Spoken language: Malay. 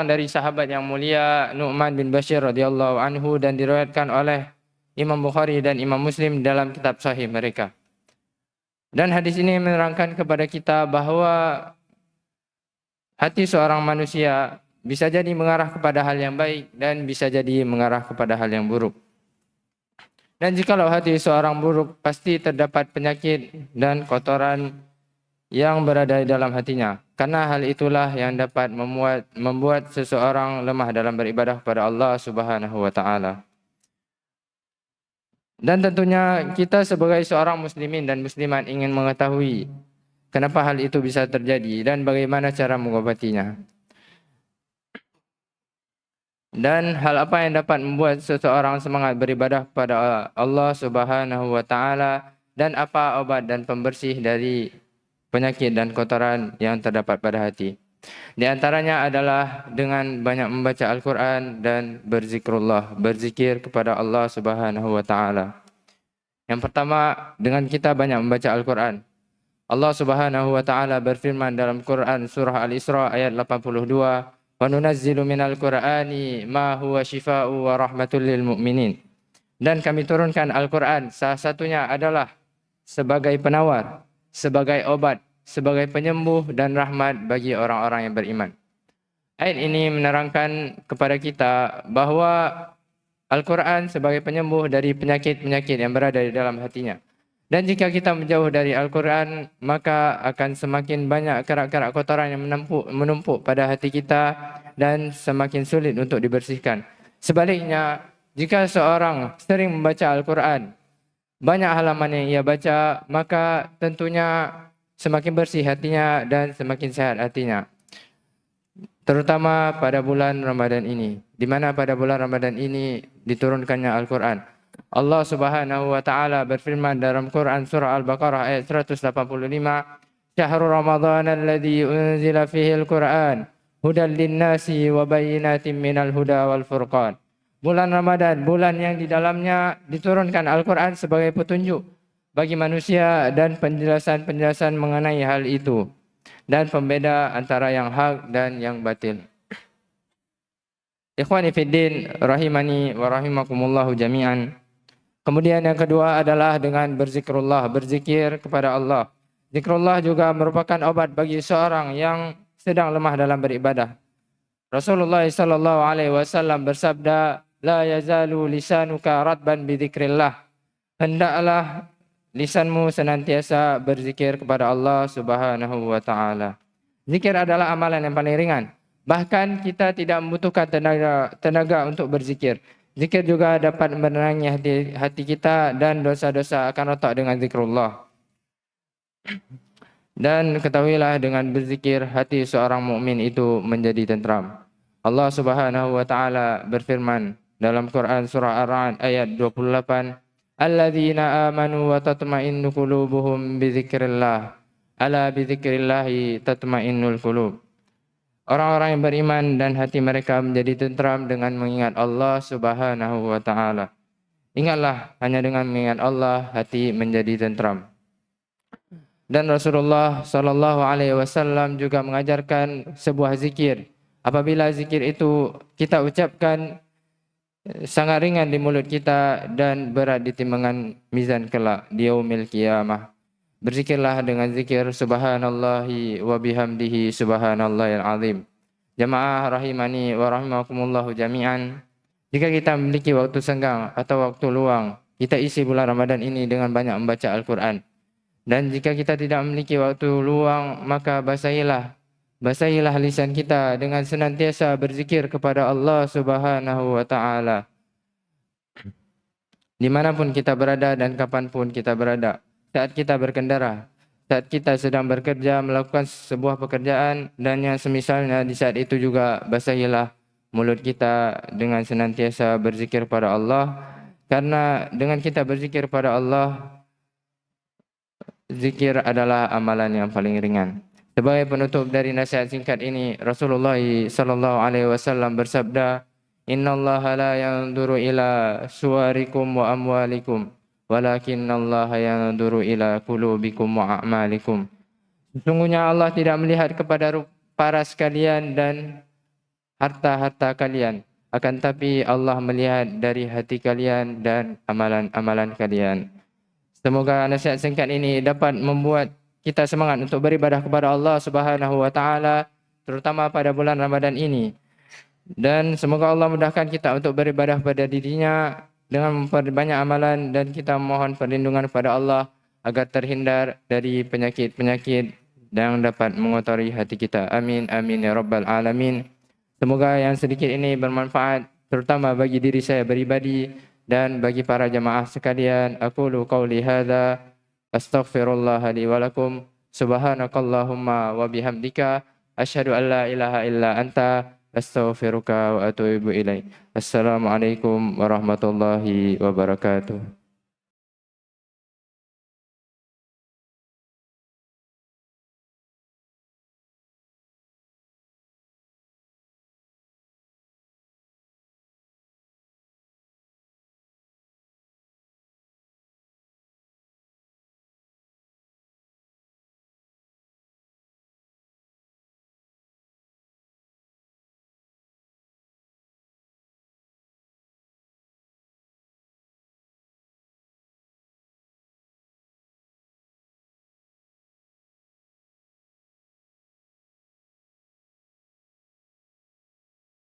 dari sahabat yang mulia Nu'man bin Bashir radhiyallahu anhu dan diriwayatkan oleh Imam Bukhari dan Imam Muslim dalam kitab sahih mereka. Dan hadis ini menerangkan kepada kita bahwa hati seorang manusia bisa jadi mengarah kepada hal yang baik dan bisa jadi mengarah kepada hal yang buruk. Dan jikalau hati seorang buruk, pasti terdapat penyakit dan kotoran yang berada di dalam hatinya. Karena hal itulah yang dapat membuat seseorang lemah dalam beribadah kepada Allah Subhanahu wa taala. Dan tentunya kita sebagai seorang muslimin dan muslimat ingin mengetahui kenapa hal itu bisa terjadi dan bagaimana cara mengobatinya. Dan hal apa yang dapat membuat seseorang semangat beribadah kepada Allah Subhanahu wa taala dan apa obat dan pembersih dari penyakit dan kotoran yang terdapat pada hati. Di antaranya adalah dengan banyak membaca Al-Quran dan berzikrullah, berzikir kepada Allah Subhanahu wa taala. Yang pertama, dengan kita banyak membaca Al-Quran. Allah Subhanahu wa taala berfirman dalam Quran surah Al-Isra ayat 82, "Wa nunazzilu minal Qur'ani ma huwa shifaa'u wa rahmatul lil mu'minin." Dan kami turunkan Al-Quran, salah satunya adalah sebagai penawar, sebagai obat, sebagai penyembuh dan rahmat bagi orang-orang yang beriman. Ayat ini menerangkan kepada kita bahwa Al-Quran sebagai penyembuh dari penyakit-penyakit yang berada di dalam hatinya. Dan jika kita menjauh dari Al-Quran, maka akan semakin banyak kerak-kerak kotoran yang menumpuk pada hati kita dan semakin sulit untuk dibersihkan. Sebaliknya, jika seorang sering membaca Al-Quran, banyak halaman yang ia baca, maka tentunya semakin bersih hatinya dan semakin sehat hatinya. Terutama pada bulan Ramadan ini, di mana pada bulan Ramadan ini diturunkannya Al-Quran. Allah Subhanahu wa taala berfirman dalam Quran surah Al-Baqarah ayat 185, "Syahrul Ramadan alladzi unzila fihi Al-Quran hudan lin-nasi wa bayyinatin minal huda wal furqan." Bulan Ramadan, bulan yang di dalamnya diturunkan Al-Quran sebagai petunjuk bagi manusia dan penjelasan-penjelasan mengenai hal itu dan pembeda antara yang hak dan yang batil. Ikhwani fiddin rahimani wa rahimakumullahu jami'an. Kemudian yang kedua adalah dengan berzikrullah, berzikir kepada Allah. Zikrullah juga merupakan obat bagi seorang yang sedang lemah dalam beribadah. Rasulullah sallallahu alaihi wasallam bersabda, "La yazalu lisanuka ratban bidzikrillah." Hendaklah lisanmu senantiasa berzikir kepada Allah Subhanahu wa taala. Zikir adalah amalan yang paling ringan. Bahkan kita tidak membutuhkan tenaga untuk berzikir. Zikir juga dapat menenangi hati kita dan dosa-dosa akan rotak dengan zikrullah. Dan ketahuilah dengan berzikir hati seorang mukmin itu menjadi tentram. Allah Subhanahu wa taala berfirman dalam Quran surah Ar-Ra'd ayat 28, "Alladzina amanu wa tatma'innu qulubuhum bizikrillah. Ala bizikrillahi tatma'innul qulub." Orang-orang yang beriman dan hati mereka menjadi tentram dengan mengingat Allah Subhanahu wa taala. Ingatlah, hanya dengan mengingat Allah hati menjadi tentram. Dan Rasulullah sallallahu alaihi wasallam juga mengajarkan sebuah zikir. Apabila zikir itu kita ucapkan, sangat ringan di mulut kita dan berat di timbangan mizan kelak di yaumil qiyamah. Berzikirlah dengan zikir subhanallahi wa bihamdihi subhanallahil azim. Jamaah rahimani wa rahimakumullahu jami'an. Jika kita memiliki waktu senggang atau waktu luang, kita isi bulan Ramadan ini dengan banyak membaca Al-Quran. Dan jika kita tidak memiliki waktu luang, maka basahilah lisan kita dengan senantiasa berzikir kepada Allah Subhanahu wa taala. Dimanapun kita berada dan kapanpun kita berada. Saat kita berkendara, saat kita sedang bekerja melakukan sebuah pekerjaan dan yang semisalnya, di saat itu juga basahilah mulut kita dengan senantiasa berzikir pada Allah. Karena dengan kita berzikir pada Allah, zikir adalah amalan yang paling ringan. Sebagai penutup dari nasihat singkat ini, Rasulullah sallallahu alaihi wasallam bersabda, "Innallaha la yanzuru ila suwarikum wa amwalikum, walakinnallaha yanzuru ila qulubikum wa a'malikum." Sesungguhnya Allah tidak melihat kepada paras kalian dan harta-harta kalian, akan tapi Allah melihat dari hati kalian dan amalan-amalan kalian. Semoga nasihat singkat ini dapat membuat kita semangat untuk beribadah kepada Allah Subhanahu wa taala, terutama pada bulan Ramadan ini. Dan semoga Allah mudahkan kita untuk beribadah pada dirinya dengan memperbanyak amalan, dan kita mohon perlindungan kepada Allah agar terhindar dari penyakit-penyakit yang dapat mengotori hati kita. Amin amin ya rabbal alamin. Semoga yang sedikit ini bermanfaat terutama bagi diri saya pribadi dan bagi para jamaah sekalian. Aqulu qauli hadza astaghfirullah li wa lakum. Subhanakallahumma wa bihamdika asyhadu an la ilaha illa anta astaghfiruka wa atubu ilaik. Assalamualaikum warahmatullahi wabarakatuh.